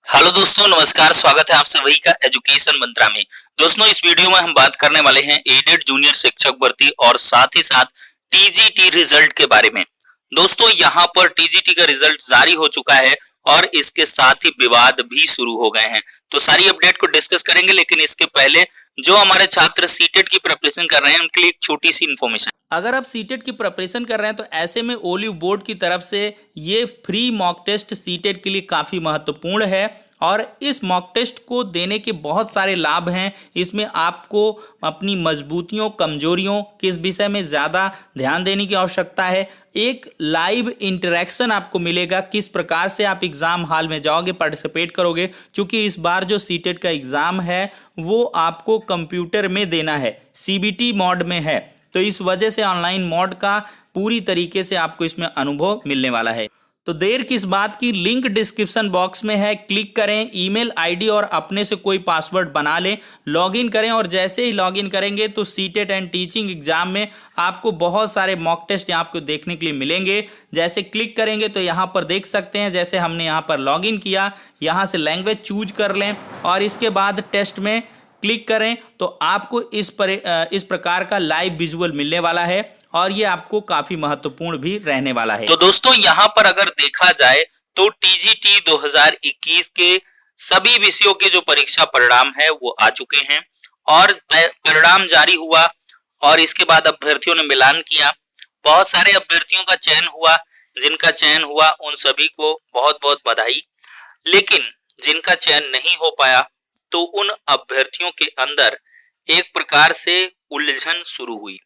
Hello दोस्तों, नमस्कार। स्वागत है आप सभी का एजुकेशन मंत्रा में। दोस्तों, इस वीडियो में हम बात करने वाले हैं एडेड जूनियर शिक्षक भर्ती और साथ ही साथ टीजीटी रिजल्ट के बारे में। दोस्तों, यहाँ पर टीजीटी का रिजल्ट जारी हो चुका है और इसके साथ ही विवाद भी शुरू हो गए हैं। तो सारी अपडेट को डिस्कस करेंगे, लेकिन इसके पहले जो हमारे छात्र सीटेट की प्रिपरेशन कर रहे हैं उनके लिए एक छोटी सी इन्फॉर्मेशन। अगर आप सीटेट की प्रिपरेशन कर रहे हैं तो ऐसे में ओलिव बोर्ड की तरफ से ये फ्री मॉक टेस्ट सीटेट के लिए काफ़ी महत्वपूर्ण है और इस मॉक टेस्ट को देने के बहुत सारे लाभ हैं। इसमें आपको अपनी मजबूतियों कमजोरियों किस विषय में ज़्यादा ध्यान देने की आवश्यकता है, एक लाइव इंटरेक्शन आपको मिलेगा, किस प्रकार से आप एग्ज़ाम हॉल में जाओगे पार्टिसिपेट करोगे। क्योंकि इस बार जो सीटेट का एग्ज़ाम है वो आपको कंप्यूटर में देना है, सीबीटी मोड में है, तो इस वजह से ऑनलाइन मोड का पूरी तरीके से आपको इसमें अनुभव मिलने वाला है। तो देर किस बात की, लिंक डिस्क्रिप्शन बॉक्स में है, क्लिक करें, ईमेल आईडी और अपने से कोई पासवर्ड बना लें, लॉगिन करें और जैसे ही लॉगिन करेंगे तो सीटेट एंड टीचिंग एग्जाम में आपको बहुत सारे मॉक टेस्ट यहाँ आपको देखने के लिए मिलेंगे। जैसे क्लिक करेंगे तो यहाँ पर देख सकते हैं, जैसे हमने यहाँ पर लॉगिन किया, यहाँ से लैंग्वेज चूज कर लें और इसके बाद टेस्ट में क्लिक करें तो आपको इस प्रकार का लाइव विजुअल मिलने वाला है और ये आपको काफी महत्वपूर्ण भी रहने वाला है। तो दोस्तों, यहाँ पर अगर देखा जाए तो टीजीटी 2021 के सभी विषयों के जो परीक्षा परिणाम है वो आ चुके हैं और परिणाम जारी हुआ और इसके बाद अभ्यर्थियों ने मिलान किया। बहुत सारे अभ्यर्थियों का चयन हुआ, जिनका चयन हुआ उन सभी को बहुत बहुत बधाई। लेकिन जिनका चयन नहीं हो पाया तो उन अभ्यर्थियों के अंदर एक प्रकार से उलझन शुरू हुई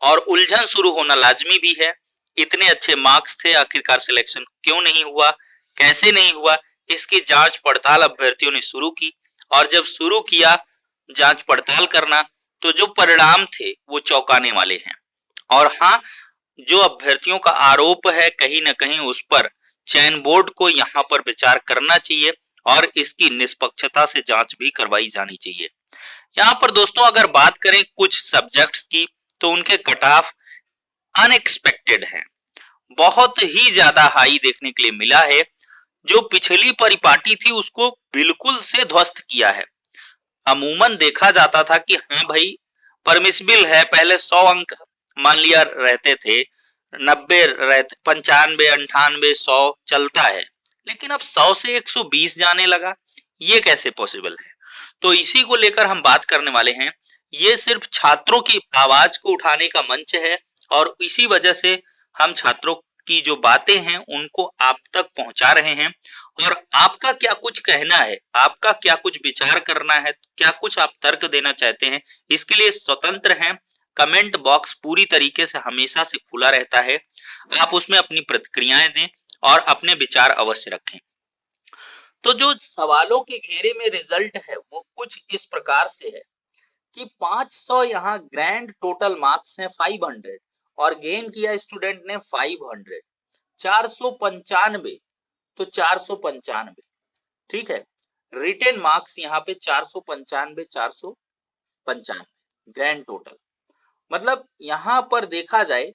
और उलझन शुरू होना लाजमी भी है। इतने अच्छे मार्क्स थे, आखिरकार सिलेक्शन क्यों नहीं हुआ, कैसे नहीं हुआ, इसकी जांच पड़ताल अभ्यर्थियों ने शुरू की। और जब शुरू किया जांच पड़ताल करना तो जो परिणाम थे वो चौंकाने वाले हैं। और हाँ, जो अभ्यर्थियों का आरोप है कहीं न कहीं उस पर चयन बोर्ड को यहाँ पर विचार करना चाहिए और इसकी निष्पक्षता से जांच भी करवाई जानी चाहिए। यहाँ पर दोस्तों अगर बात करें कुछ सब्जेक्ट्स की तो उनके कट ऑफ अनएक्सपेक्टेड हैं, बहुत ही ज्यादा हाई देखने के लिए मिला है। जो पिछली परिपाटी थी उसको बिल्कुल से ध्वस्त किया है। अमूमन देखा जाता था कि हाँ भाई परमिसिबल है, पहले 100 अंक मान लिया रहते थे, 90 रहते, 95 98 100 चलता है, लेकिन अब 100 से 120 जाने लगा, ये कैसे पॉसिबल है। तो इसी को लेकर हम बात करने वाले हैं। ये सिर्फ छात्रों की आवाज को उठाने का मंच है और इसी वजह से हम छात्रों की जो बातें हैं उनको आप तक पहुंचा रहे हैं। और आपका क्या कुछ कहना है, आपका क्या कुछ विचार करना है, क्या कुछ आप तर्क देना चाहते हैं, इसके लिए स्वतंत्र हैं। कमेंट बॉक्स पूरी तरीके से हमेशा से खुला रहता है, आप उसमें अपनी प्रतिक्रियाएं दें और अपने विचार अवश्य रखें। तो जो सवालों के घेरे में रिजल्ट है वो कुछ इस प्रकार से है कि 500 यहाँ ग्रैंड टोटल मार्क्स हैं 500 और गेन किया स्टूडेंट ने 500, 495, तो 495, ठीक है। रिटेन मार्क्स यहाँ पे 495 495 ग्रैंड टोटल, मतलब यहाँ पर देखा जाए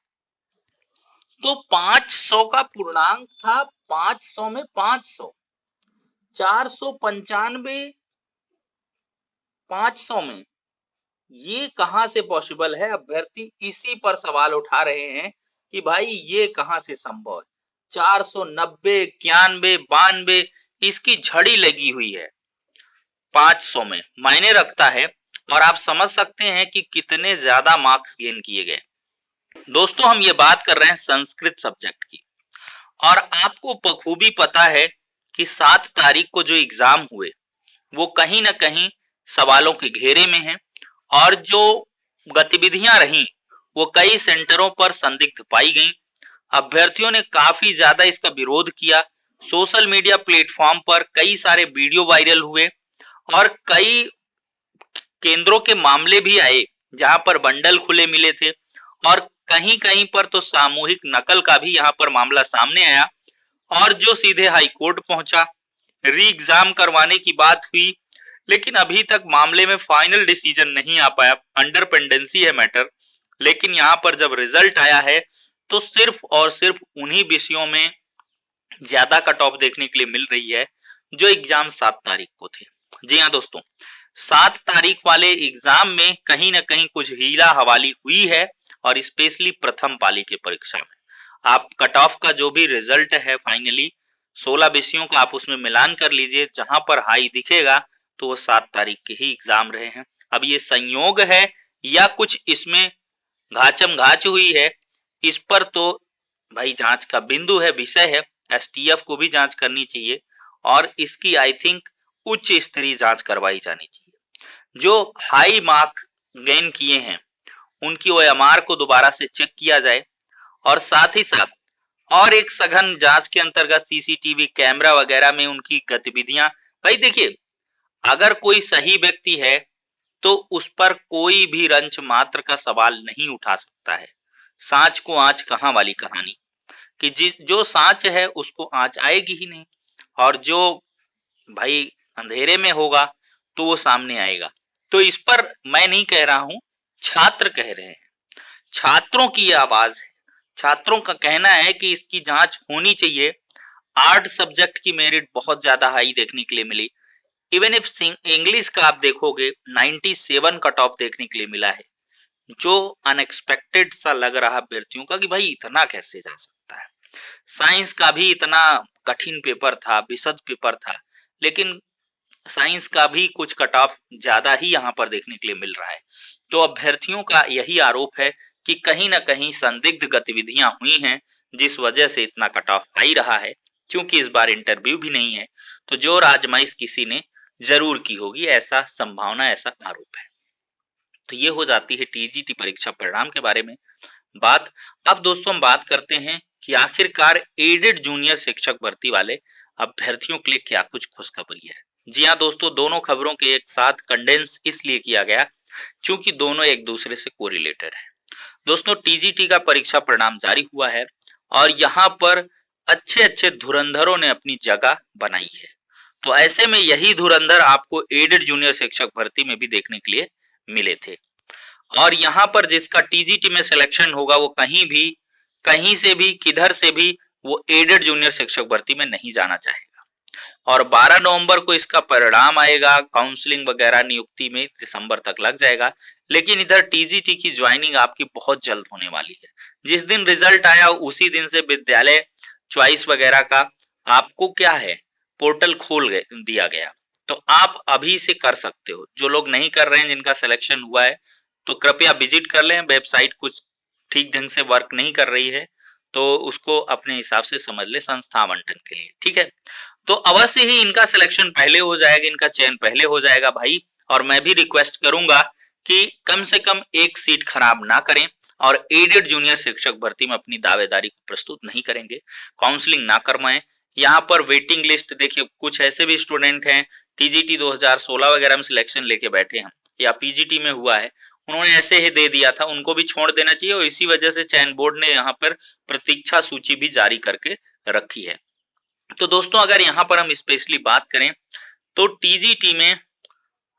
तो 500 का पूर्णांक था, 500 में 500, 495 500 में, ये कहां से पॉसिबल है। अभ्यर्थी इसी पर सवाल उठा रहे हैं कि भाई ये कहां से संभव है। 490 91 92 इसकी झड़ी लगी हुई है, 500 में मायने रखता है और आप समझ सकते हैं कि कितने ज्यादा मार्क्स गेन किए गए। दोस्तों, हम ये बात कर रहे हैं संस्कृत सब्जेक्ट की और आपको बखूबी पता है कि 7 तारीख को जो एग्जाम हुए वो कहीं ना कहीं सवालों के घेरे में हैं और जो गतिविधियां रहीं वो कई सेंटरों पर संदिग्ध पाई गईं। अभ्यर्थियों ने काफी ज्यादा इसका विरोध किया, सोशल मीडिया प्लेटफॉर्म पर कई सारे वीडियो वायरल हुए और कई केंद्रों के मामले भी आए जहां पर बंडल खुले मिले थे और कहीं कहीं पर तो सामूहिक नकल का भी यहाँ पर मामला सामने आया और जो सीधे हाई कोर्ट पहुंचा, री एग्जाम करवाने की बात हुई, लेकिन अभी तक मामले में फाइनल डिसीजन नहीं आ पाया, अंडर पेंडेंसी है मैटर। लेकिन यहाँ पर जब रिजल्ट आया है तो सिर्फ और सिर्फ उन्हीं विषयों में ज्यादा कट ऑफ देखने के लिए मिल रही है जो एग्जाम 7 तारीख को थे। जी हाँ दोस्तों, 7 तारीख वाले एग्जाम में कहीं न कहीं कुछ हीला हवाली हुई है और स्पेशली प्रथम पाली की परीक्षा में। आप कट ऑफ का जो भी रिजल्ट है फाइनली 16 विषयों का आप उसमें मिलान कर लीजिए, जहां पर हाई दिखेगा तो वो 7 तारीख के ही एग्जाम रहे हैं। अब ये संयोग है या कुछ इसमें घाचम घाच हुई है, इस पर तो भाई जांच का बिंदु है, विषय है। एसटीएफ को भी जांच करनी चाहिए और इसकी आई थिंक उच्च स्तरीय जांच करवाई जानी चाहिए। जो हाई मार्क गेन किए हैं उनकी ओएमआर को दोबारा से चेक किया जाए और साथ ही साथ और एक सघन जांच के अंतर्गत सीसीटीवी कैमरा वगैरह में उनकी गतिविधियां। भाई देखिए, अगर कोई सही व्यक्ति है तो उस पर कोई भी रंच मात्र का सवाल नहीं उठा सकता है। सांच को आंच कहां वाली कहानी कि जो सांच है उसको आंच आएगी ही नहीं, और जो भाई अंधेरे में होगा तो वो सामने आएगा। तो इस पर मैं नहीं कह रहा हूं, छात्र कह रहे हैं, छात्रों की ये आवाज है। छात्रों का कहना है कि इसकी जांच होनी चाहिए। आर्ट सब्जेक्ट की मेरिट बहुत ज्यादा हाई देखने के लिए मिली। इवन इफ इंग्लिश का आप देखोगे 97 कट ऑफ देखने के लिए मिला है, जो अनएक्सपेक्टेड सा लग रहा अभ्यर्थियों का कि भाई इतना कैसे जा सकता है। साइंस का भी इतना कठिन पेपर था, विशद पेपर था, लेकिन साइंस का भी कुछ कट ऑफ ज्यादा ही यहाँ पर देखने के लिए मिल रहा है। तो अभ्यर्थियों का यही आरोप है कि कहीं ना कहीं संदिग्ध गतिविधियां हुई हैं, जिस वजह से इतना कट ऑफ आ ही रहा है। क्योंकि इस बार इंटरव्यू भी नहीं है, तो जोर आजमाइश किसी ने जरूर की होगी, ऐसा संभावना, ऐसा आरोप है। तो ये हो जाती है टीजीटी परीक्षा परिणाम के बारे में बात। अब दोस्तों हम बात करते हैं कि आखिरकार एडेड जूनियर शिक्षक भर्ती वाले अभ्यर्थियों के लिए क्या कुछ खुशखबरी है। जी हाँ दोस्तों, दोनों खबरों के एक साथ कंडेंस इसलिए किया गया क्योंकि दोनों एक दूसरे से कोरिलेटेड है। दोस्तों, टीजीटी का परीक्षा परिणाम जारी हुआ है और यहाँ पर अच्छे अच्छे धुरंधरों ने अपनी जगह बनाई है। तो ऐसे में यही धुरंधर आपको एडेड जूनियर शिक्षक भर्ती में भी देखने के लिए मिले थे। और यहाँ पर जिसका टीजीटी में सिलेक्शन होगा वो कहीं से भी, किधर से भी वो एडेड जूनियर शिक्षक भर्ती में नहीं जाना चाहेगा। और 12 नवंबर को इसका परिणाम आएगा, काउंसलिंग वगैरह नियुक्ति में दिसंबर तक लग जाएगा। लेकिन इधर टीजीटी की ज्वाइनिंग आपकी बहुत जल्द होने वाली है। जिस दिन रिजल्ट आया उसी दिन से विद्यालय चॉइस वगैरह का आपको क्या है, पोर्टल खोल दिया गया। तो आप अभी से कर सकते हो। जो लोग नहीं कर रहे हैं, जिनका सिलेक्शन हुआ है, तो कृपया विजिट कर लें। वेबसाइट कुछ ठीक ढंग से वर्क नहीं कर रही है तो उसको अपने हिसाब से समझ ले संस्था आवंटन के लिए, ठीक है। तो अवश्य ही इनका सिलेक्शन पहले हो जाएगा, इनका चयन पहले हो जाएगा भाई। और मैं भी रिक्वेस्ट करूंगा कि कम से कम एक सीट खराब ना करें और एडेड जूनियर शिक्षक भर्ती में अपनी दावेदारी को प्रस्तुत नहीं करेंगे, काउंसलिंग ना करवाएं। यहाँ पर वेटिंग लिस्ट देखिए, कुछ ऐसे भी स्टूडेंट हैं टीजीटी 2016 वगैरह में सिलेक्शन लेके बैठे हैं या पीजीटी में हुआ है, उन्होंने ऐसे ही दे दिया था, उनको भी छोड़ देना चाहिए। और इसी वजह से चयन बोर्ड ने यहाँ पर प्रतीक्षा सूची भी जारी करके रखी है। तो दोस्तों, अगर यहाँ पर हम स्पेशली बात करें तो टीजीटी में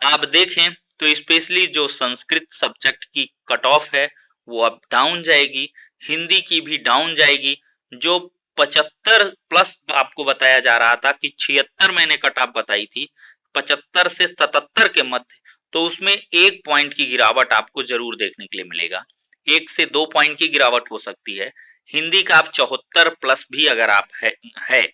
आप देखें तो स्पेशली जो संस्कृत सब्जेक्ट की कट ऑफ है वो अब डाउन जाएगी, हिंदी की भी डाउन जाएगी। जो 75 प्लस आपको बताया जा रहा था कि 76 मैंने कट ऑफ बताई थी, 75 से 77 के मध्य, तो उसमें 1 पॉइंट की गिरावट आपको जरूर देखने के लिए मिलेगा। 1 से 2 पॉइंट की गिरावट हो सकती है। हिंदी का आप 74 प्लस भी अगर आप है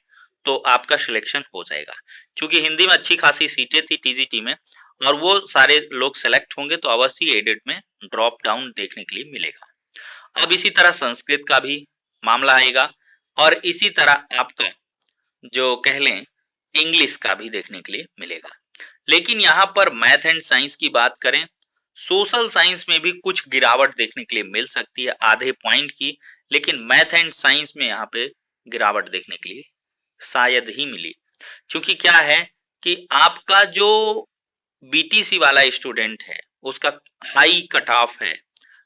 तो आपका सिलेक्शन हो जाएगा, क्योंकि हिंदी में अच्छी खासी सीटें थी टीजीटी में और वो सारे लोग सेलेक्ट होंगे, तो अवश्य एडेड में ड्रॉप डाउन देखने के लिए मिलेगा। अब इसी तरह संस्कृत का भी मामला आएगा और इसी तरह आपका जो कह लें इंग्लिश का भी देखने के लिए मिलेगा। लेकिन यहाँ पर मैथ एंड साइंस की बात करें, सोशल साइंस में भी कुछ गिरावट देखने के लिए मिल सकती है, आधे पॉइंट की। लेकिन मैथ एंड साइंस में यहाँ पे गिरावट देखने के लिए शायद ही मिली, क्योंकि क्या है कि आपका जो बीटीसी वाला स्टूडेंट है उसका हाई कट ऑफ है,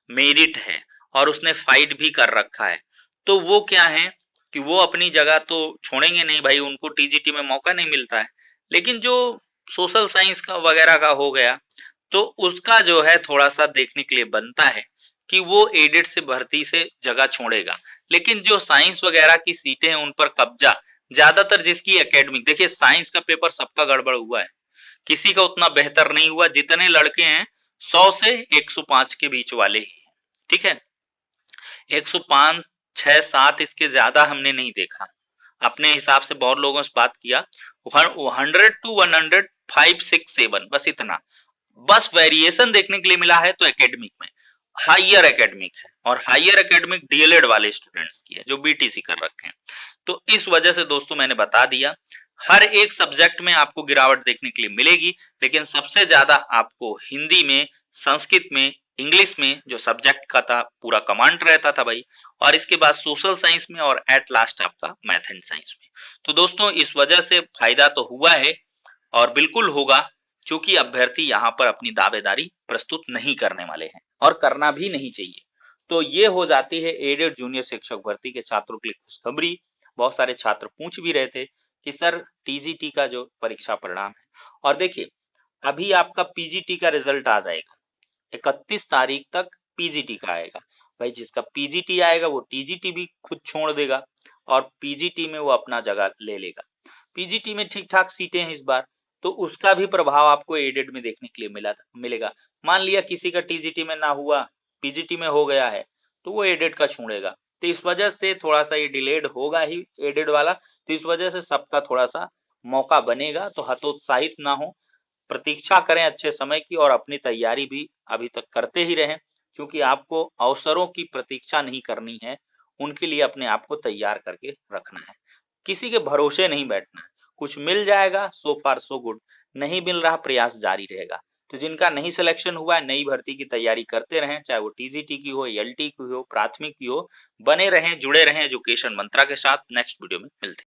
मेरिट है और उसने फाइट भी कर रखा है, तो वो क्या है कि वो अपनी जगह तो छोड़ेंगे नहीं भाई, उनको टीजीटी में मौका नहीं मिलता है। लेकिन जो सोशल साइंस का वगैरह का हो गया तो उसका जो है थोड़ा सा देखने के लिए बनता है कि वो एडेड से भर्ती से जगह छोड़ेगा। लेकिन जो साइंस वगैरह की सीटें हैं उन पर कब्जा ज्यादातर जिसकी एकेडमिक, देखिए साइंस का पेपर सबका गड़बड़ हुआ है, किसी का उतना बेहतर नहीं हुआ। जितने लड़के हैं 100 से 105 के बीच वाले ही, ठीक है। 105, 6, 7 इसके ज्यादा हमने नहीं देखा। अपने हिसाब से बहुत लोगों से बात किया, 100 to 100, 5, 6, 7, बस इतना। बस वेरिएशन देखने के लिए मिला है तो एकेडमिक में, हायर एकेडमिक है, और हायर एकेडमिक डीएलएड वाले स्टूडेंट्स की है जो बीटीसी कर रखे हैं। तो इस वजह से दोस्तों मैंने बता दिया, हर एक सब्जेक्ट में आपको गिरावट देखने के लिए मिलेगी, लेकिन सबसे ज्यादा आपको हिंदी में, संस्कृत में, इंग्लिश में जो सब्जेक्ट का था पूरा कमांड रहता था भाई, और इसके बाद सोशल साइंस में, और एट लास्ट आपका मैथ एंड साइंस में। तो दोस्तों इस वजह से फायदा तो हुआ है और बिल्कुल होगा, क्योंकि अभ्यर्थी यहाँ पर अपनी दावेदारी प्रस्तुत नहीं करने वाले हैं और करना भी नहीं चाहिए। तो ये हो जाती है एडेड जूनियर शिक्षक भर्ती के छात्रों के लिए खुशखबरी। बहुत सारे छात्र पूछ भी रहे थे कि सर टीजीटी का जो परीक्षा परिणाम है, और देखिए अभी आपका पीजीटी का रिजल्ट आ जाएगा 31 तारीख तक, पीजीटी का आएगा भाई। जिसका पीजीटी आएगा वो टीजीटी भी खुद छोड़ देगा और पीजीटी में वो अपना जगह ले लेगा। पीजीटी में ठीक ठाक सीटें हैं इस बार, तो उसका भी प्रभाव आपको एडेड में देखने के लिए मिलेगा। मान लिया किसी का टीजीटी में ना हुआ, पीजीटी में हो गया है, तो वो एडेड का छोड़ेगा। तो इस वजह से थोड़ा सा ये डिलेड होगा ही एडेड वाला, तो इस वजह से सबका थोड़ा सा मौका बनेगा। तो हतोत्साहित ना हो, प्रतीक्षा करें अच्छे समय की, और अपनी तैयारी भी अभी तक करते ही रहें, क्योंकि आपको अवसरों की प्रतीक्षा नहीं करनी है, उनके लिए अपने आप को तैयार करके रखना है। किसी के भरोसे नहीं बैठना है, कुछ मिल जाएगा सो फार सो गुड, नहीं मिल रहा प्रयास जारी रहेगा। तो जिनका नहीं सिलेक्शन हुआ है, नई भर्ती की तैयारी करते रहें, चाहे वो टीजीटी की हो, एलटी की हो, प्राथमिक की हो, बने रहें, जुड़े रहें एजुकेशन मंत्रा के साथ। नेक्स्ट वीडियो में मिलते हैं।